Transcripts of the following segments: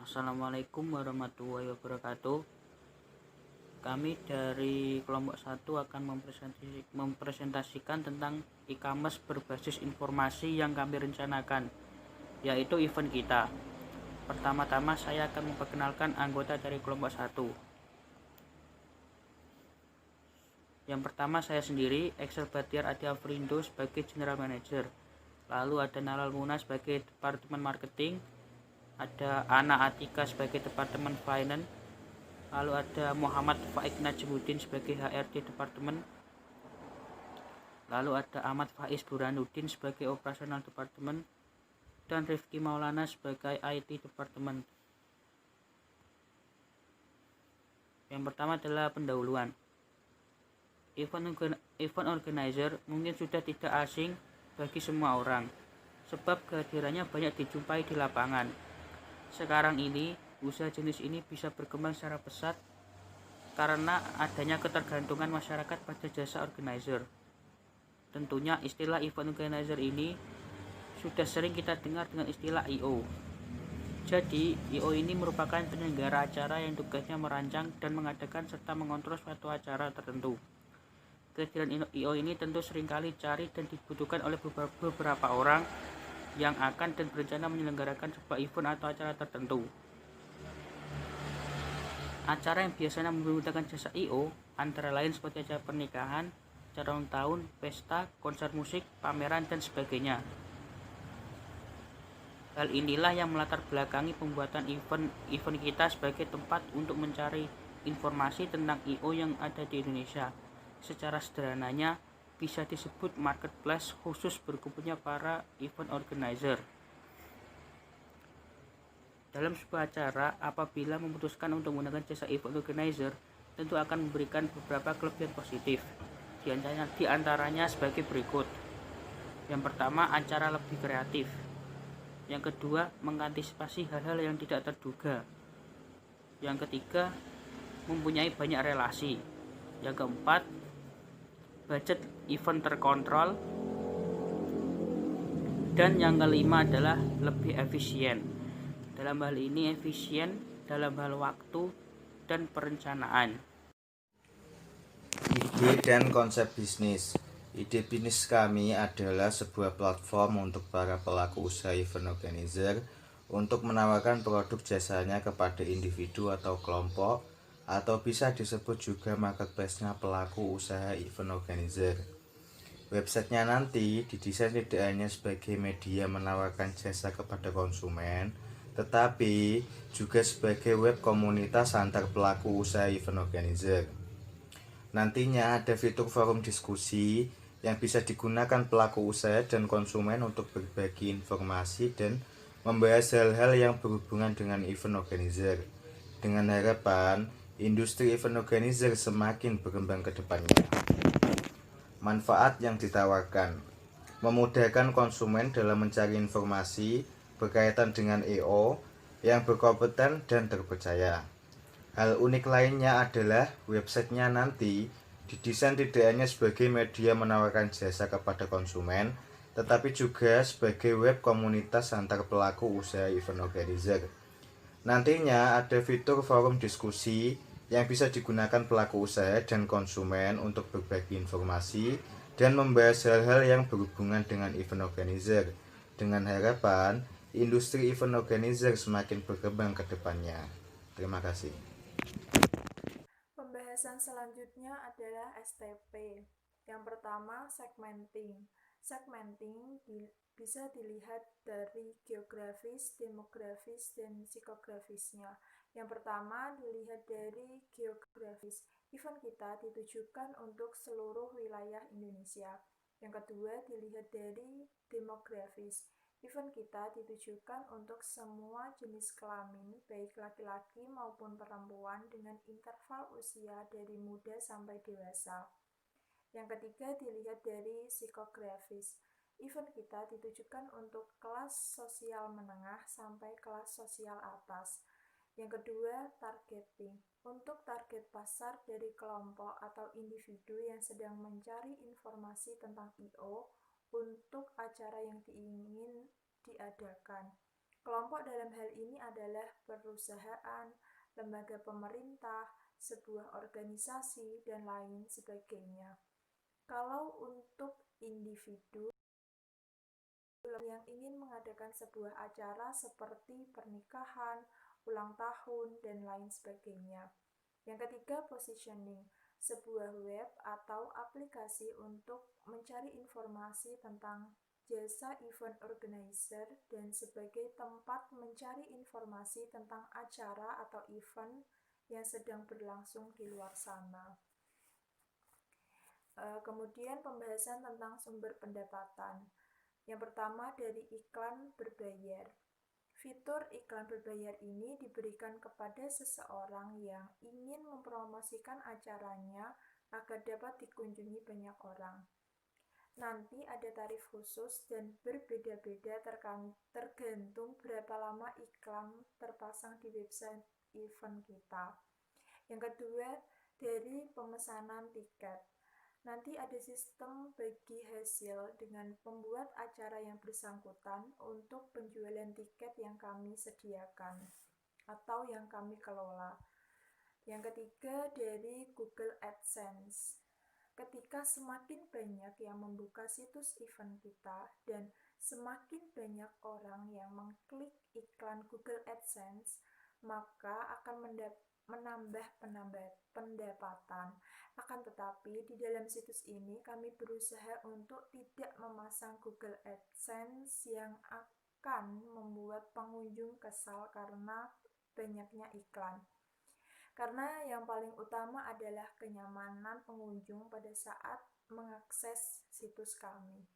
Assalamualaikum warahmatullahi wabarakatuh. Kami dari kelompok 1 akan mempresentasikan tentang e-commerce berbasis informasi yang kami rencanakan, yaitu event kita. Pertama-tama saya akan memperkenalkan anggota dari kelompok 1. Yang pertama saya sendiri, Excel Batiar Adi Afrindo sebagai General Manager. Lalu ada Nalal Muna sebagai Departemen Marketing, ada Ana Atika sebagai Departemen Finance, lalu ada Muhammad Faik Najmuddin sebagai HRD Departemen, lalu ada Ahmad Faiz Burhanuddin sebagai Operasional Departemen, dan Rifki Maulana sebagai IT Departemen. Yang pertama adalah pendahuluan. Event organizer mungkin sudah tidak asing bagi semua orang, sebab kehadirannya banyak dijumpai di lapangan. Sekarang ini, usaha jenis ini bisa berkembang secara pesat karena adanya ketergantungan masyarakat pada jasa organizer. Tentunya istilah event organizer ini sudah sering kita dengar dengan istilah I.O. Jadi, I.O. ini merupakan penyelenggara acara yang tugasnya merancang dan mengadakan serta mengontrol suatu acara tertentu. Kehadiran I.O. ini tentu seringkali cari dan dibutuhkan oleh beberapa orang yang akan dan berencana menyelenggarakan sebuah event atau acara tertentu. Acara yang biasanya menggunakan jasa I.O. antara lain seperti acara pernikahan, acara ulang tahun, pesta, konser musik, pameran, dan sebagainya. Hal inilah yang melatar belakangi pembuatan event kita sebagai tempat untuk mencari informasi tentang I.O. yang ada di Indonesia. Secara sederhananya, bisa disebut marketplace khusus berkumpulnya para event organizer. Dalam sebuah acara, apabila memutuskan untuk menggunakan jasa event organizer, tentu akan memberikan beberapa kelebihan positif. Di antaranya sebagai berikut. Yang pertama, acara lebih kreatif. Yang kedua, mengantisipasi hal-hal yang tidak terduga. Yang ketiga, mempunyai banyak relasi. Yang keempat, budget event terkontrol. Dan yang kelima adalah lebih efisien. Dalam hal ini efisien dalam hal waktu dan perencanaan. Ide dan konsep bisnis. Ide bisnis kami adalah sebuah platform untuk para pelaku usaha event organizer untuk menawarkan produk jasanya kepada individu atau kelompok, atau bisa disebut juga marketplace-nya pelaku usaha event organizer. Websitenya nanti didesain tidak hanya sebagai media menawarkan jasa kepada konsumen, tetapi juga sebagai web komunitas antar pelaku usaha event organizer. Nantinya ada fitur forum diskusi yang bisa digunakan pelaku usaha dan konsumen untuk berbagi informasi dan membahas hal-hal yang berhubungan dengan event organizer, dengan harapan industri event organizer semakin berkembang ke depannya. Manfaat yang ditawarkan: memudahkan konsumen dalam mencari informasi berkaitan dengan EO yang berkompeten dan terpercaya. Hal unik lainnya adalah websitenya nanti didesain tidak hanya sebagai media menawarkan jasa kepada konsumen, tetapi juga sebagai web komunitas antar pelaku usaha event organizer. Nantinya ada fitur forum diskusi yang bisa digunakan pelaku usaha dan konsumen untuk berbagi informasi dan membahas hal-hal yang berhubungan dengan event organizer, dengan harapan industri event organizer semakin berkembang ke depannya. Terima kasih. Pembahasan selanjutnya adalah STP. Yang pertama, segmenting. Segmenting bisa dilihat dari geografis, demografis, dan psikografisnya. Yang pertama, dilihat dari geografis. Event kita ditujukan untuk seluruh wilayah Indonesia. Yang kedua, dilihat dari demografis. Event kita ditujukan untuk semua jenis kelamin, baik laki-laki maupun perempuan dengan interval usia dari muda sampai dewasa. Yang ketiga, dilihat dari psikografis. Event kita ditujukan untuk kelas sosial menengah sampai kelas sosial atas. Yang kedua, targeting. Untuk target pasar dari kelompok atau individu yang sedang mencari informasi tentang I.O. untuk acara yang diingin diadakan. Kelompok dalam hal ini adalah perusahaan, lembaga pemerintah, sebuah organisasi, dan lain sebagainya. Kalau untuk individu yang ingin mengadakan sebuah acara seperti pernikahan, ulang tahun, dan lain sebagainya. Yang ketiga, positioning, sebuah web atau aplikasi untuk mencari informasi tentang jasa event organizer dan sebagai tempat mencari informasi tentang acara atau event yang sedang berlangsung di luar sana. Kemudian pembahasan tentang sumber pendapatan. Yang pertama dari iklan berbayar. Fitur iklan berbayar ini diberikan kepada seseorang yang ingin mempromosikan acaranya agar dapat dikunjungi banyak orang. Nanti ada tarif khusus dan berbeda-beda tergantung berapa lama iklan terpasang di website event kita. Yang kedua, dari pemesanan tiket. Nanti ada sistem bagi hasil dengan pembuat acara yang bersangkutan untuk penjualan tiket yang kami sediakan atau yang kami kelola. Yang ketiga, dari Google AdSense. Ketika semakin banyak yang membuka situs event kita dan semakin banyak orang yang mengklik iklan Google AdSense, maka akan menambah pendapatan. Akan tetapi di dalam situs ini kami berusaha untuk tidak memasang Google AdSense yang akan membuat pengunjung kesal karena banyaknya iklan. Karena yang paling utama adalah kenyamanan pengunjung pada saat mengakses situs kami.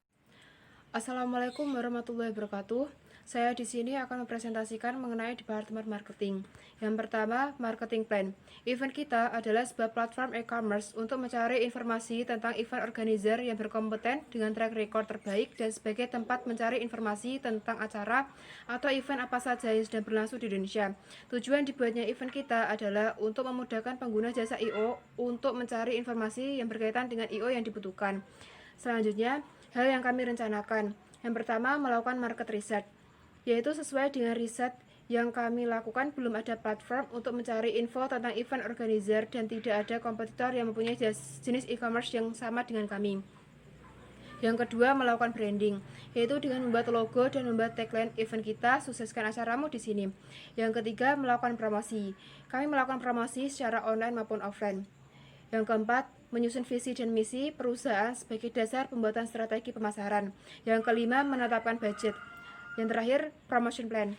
Assalamualaikum warahmatullahi wabarakatuh. Saya di sini akan mempresentasikan mengenai Departemen Marketing. Yang pertama, Marketing Plan. Event kita adalah sebuah platform e-commerce untuk mencari informasi tentang event organizer yang berkompeten dengan track record terbaik dan sebagai tempat mencari informasi tentang acara atau event apa saja yang sedang berlangsung di Indonesia. Tujuan dibuatnya event kita adalah untuk memudahkan pengguna jasa I.O. untuk mencari informasi yang berkaitan dengan I.O. yang dibutuhkan. Selanjutnya, hal yang kami rencanakan. Yang pertama, melakukan market research, yaitu sesuai dengan riset yang kami lakukan belum ada platform untuk mencari info tentang event organizer dan tidak ada kompetitor yang mempunyai jenis e-commerce yang sama dengan kami. Yang kedua, melakukan branding, yaitu dengan membuat logo dan membuat tagline event kita, sukseskan acaramu di sini. Yang ketiga, melakukan promosi. Kami melakukan promosi secara online maupun offline. Yang keempat, menyusun visi dan misi perusahaan sebagai dasar pembuatan strategi pemasaran. Yang kelima, menetapkan budget. Yang terakhir, promotion plan.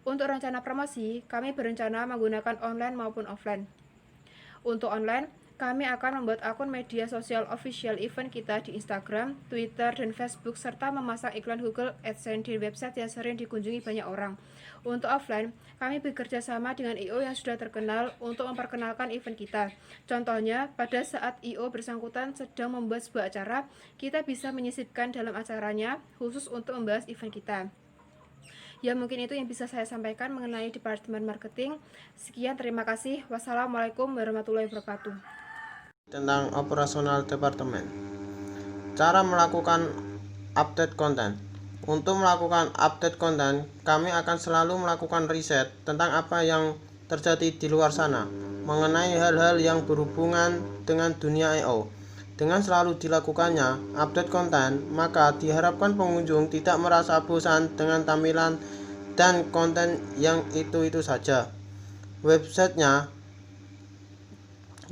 Untuk rencana promosi, kami berencana menggunakan online maupun offline. Untuk online, kami akan membuat akun media sosial official event kita di Instagram, Twitter, dan Facebook, serta memasang iklan Google AdSense di website yang sering dikunjungi banyak orang. Untuk offline, kami bekerja sama dengan I.O. yang sudah terkenal untuk memperkenalkan event kita. Contohnya, pada saat I.O. bersangkutan sedang membuat sebuah acara, kita bisa menyisipkan dalam acaranya khusus untuk membahas event kita. Ya, mungkin itu yang bisa saya sampaikan mengenai Departemen Marketing. Sekian, terima kasih. Wassalamualaikum warahmatullahi wabarakatuh. Tentang operasional departemen. Cara melakukan update konten. Untuk melakukan update konten, kami akan selalu melakukan riset tentang apa yang terjadi di luar sana mengenai hal-hal yang berhubungan dengan dunia I.O. Dengan selalu dilakukannya update konten, maka diharapkan pengunjung tidak merasa bosan dengan tampilan dan konten yang itu-itu saja. Websitenya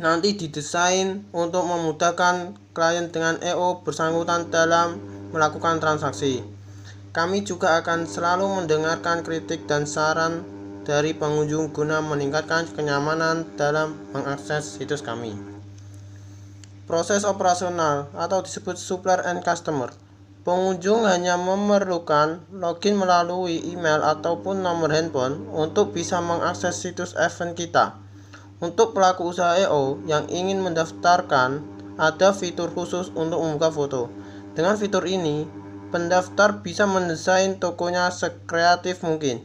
nanti didesain untuk memudahkan klien dengan I.O. bersangkutan dalam melakukan transaksi. Kami juga akan selalu mendengarkan kritik dan saran dari pengunjung guna meningkatkan kenyamanan dalam mengakses situs kami. Proses operasional atau disebut supplier and customer. Pengunjung hanya memerlukan login melalui email ataupun nomor handphone untuk bisa mengakses situs event kita. Untuk pelaku usaha I.O. yang ingin mendaftarkan, ada fitur khusus untuk membuka foto. Dengan fitur ini, pendaftar bisa mendesain tokonya sekreatif mungkin.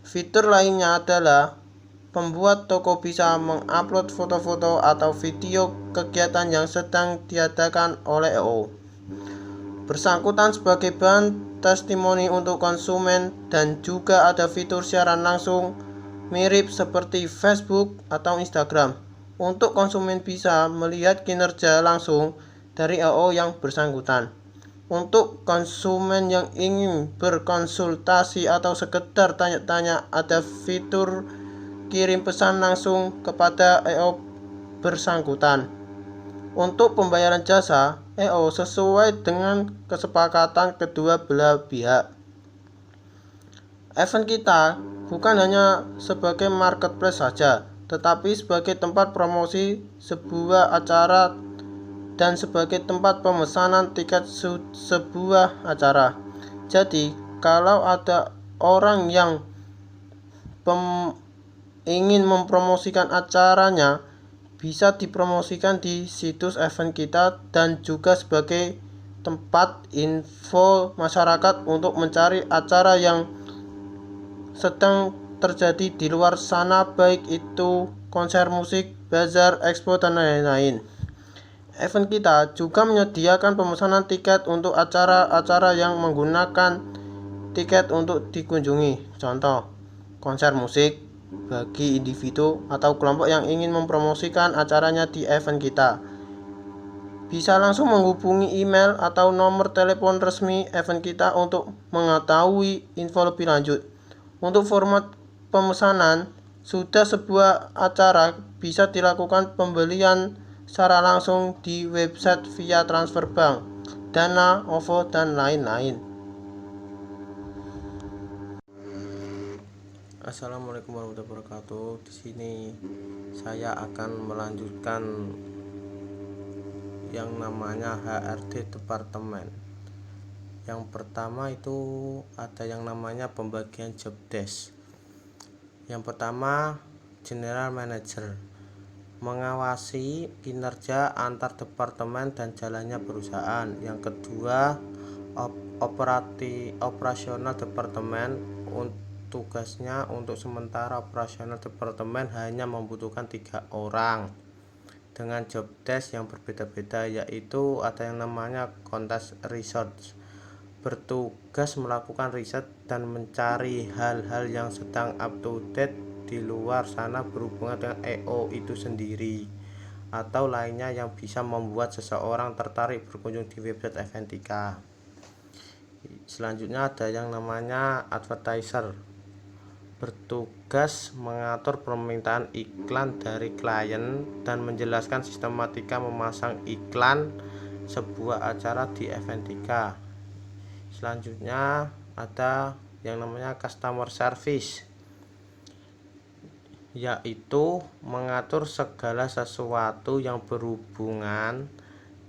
Fitur lainnya adalah pembuat toko bisa mengupload foto-foto atau video kegiatan yang sedang diadakan oleh I.O. bersangkutan sebagai bahan testimoni untuk konsumen, dan juga ada fitur siaran langsung mirip seperti Facebook atau Instagram untuk konsumen bisa melihat kinerja langsung dari EO yang bersangkutan. Untuk konsumen yang ingin berkonsultasi atau sekedar tanya-tanya, ada fitur kirim pesan langsung kepada EO bersangkutan. Untuk pembayaran jasa EO sesuai dengan kesepakatan kedua belah pihak. Event kita bukan hanya sebagai marketplace saja, tetapi sebagai tempat promosi sebuah acara dan sebagai tempat pemesanan tiket sebuah acara. Jadi, kalau ada orang yang ingin mempromosikan acaranya, bisa dipromosikan di situs event kita dan juga sebagai tempat info masyarakat untuk mencari acara yang sedang terjadi di luar sana, baik itu konser musik, bazar, expo, dan lain-lain. Event kita juga menyediakan pemesanan tiket untuk acara-acara yang menggunakan tiket untuk dikunjungi. Contoh, konser musik bagi individu atau kelompok yang ingin mempromosikan acaranya di event kita. Bisa langsung menghubungi email atau nomor telepon resmi event kita untuk mengetahui info lebih lanjut. Untuk format pemesanan, sudah sebuah acara bisa dilakukan pembelian secara langsung di website via transfer bank, Dana, OVO, dan lain-lain. Assalamualaikum warahmatullahi wabarakatuh. Di sini saya akan melanjutkan yang namanya HRD departemen. Yang pertama itu ada yang namanya pembagian job desk. Yang pertama, General Manager mengawasi kinerja antar departemen dan jalannya perusahaan. Yang kedua, operasional departemen. Tugasnya untuk sementara operasional departemen hanya membutuhkan 3 orang dengan job desk yang berbeda-beda, yaitu ada yang namanya Content Research, bertugas melakukan riset dan mencari hal-hal yang sedang up to date di luar sana berhubungan dengan EO itu sendiri atau lainnya yang bisa membuat seseorang tertarik berkunjung di website Eventika. Selanjutnya ada yang namanya advertiser, bertugas mengatur permintaan iklan dari klien dan menjelaskan sistematika memasang iklan sebuah acara di Eventika. Selanjutnya ada yang namanya customer service, yaitu mengatur segala sesuatu yang berhubungan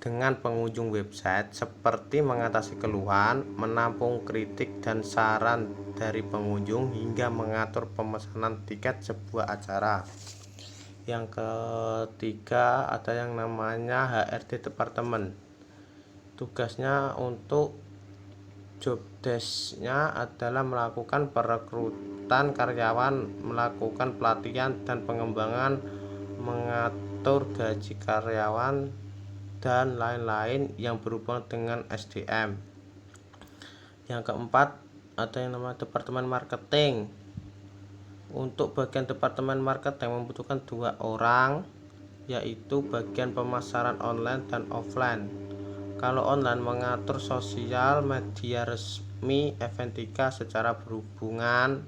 dengan pengunjung website, seperti mengatasi keluhan, menampung kritik dan saran dari pengunjung, hingga mengatur pemesanan tiket sebuah acara. Yang ketiga ada yang namanya HRD departemen. Tugasnya untuk job desk-nya adalah melakukan perekrutan karyawan, melakukan pelatihan dan pengembangan, mengatur gaji karyawan, dan lain-lain yang berhubungan dengan SDM. Yang keempat ada yang namanya departemen marketing. Untuk bagian departemen marketing membutuhkan 2 orang, yaitu bagian pemasaran online dan offline. Kalau online, mengatur sosial media resmi Eventika secara berhubungan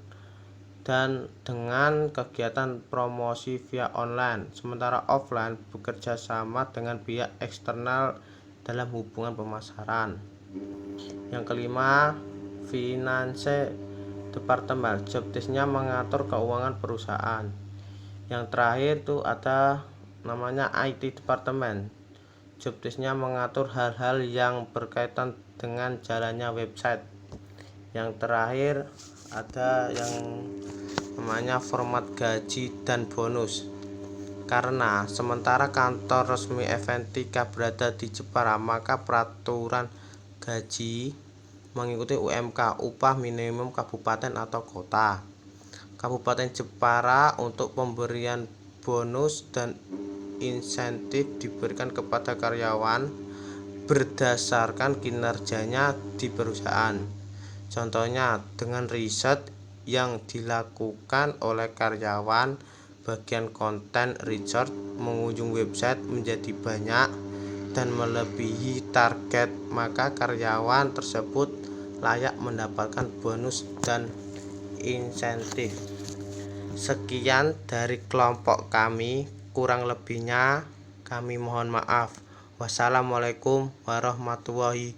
dan dengan kegiatan promosi via online, sementara offline bekerja sama dengan pihak eksternal dalam hubungan pemasaran. Yang kelima, finance departemen, job desk-nya mengatur keuangan perusahaan. Yang terakhir itu ada namanya IT departemen, job desk-nya mengatur hal-hal yang berkaitan dengan jalannya website. Yang terakhir ada yang namanya format gaji dan bonus. Karena sementara kantor resmi Eventika berada di Jepara, maka peraturan gaji mengikuti UMK, upah minimum kabupaten atau kota. Kabupaten Jepara untuk pemberian bonus dan insentif diberikan kepada karyawan berdasarkan kinerjanya di perusahaan. Contohnya dengan riset yang dilakukan oleh karyawan bagian konten research, mengunjungi website menjadi banyak dan melebihi target, maka karyawan tersebut layak mendapatkan bonus dan insentif. Sekian dari kelompok kami, kurang lebihnya kami mohon maaf. Wassalamualaikum warahmatullahi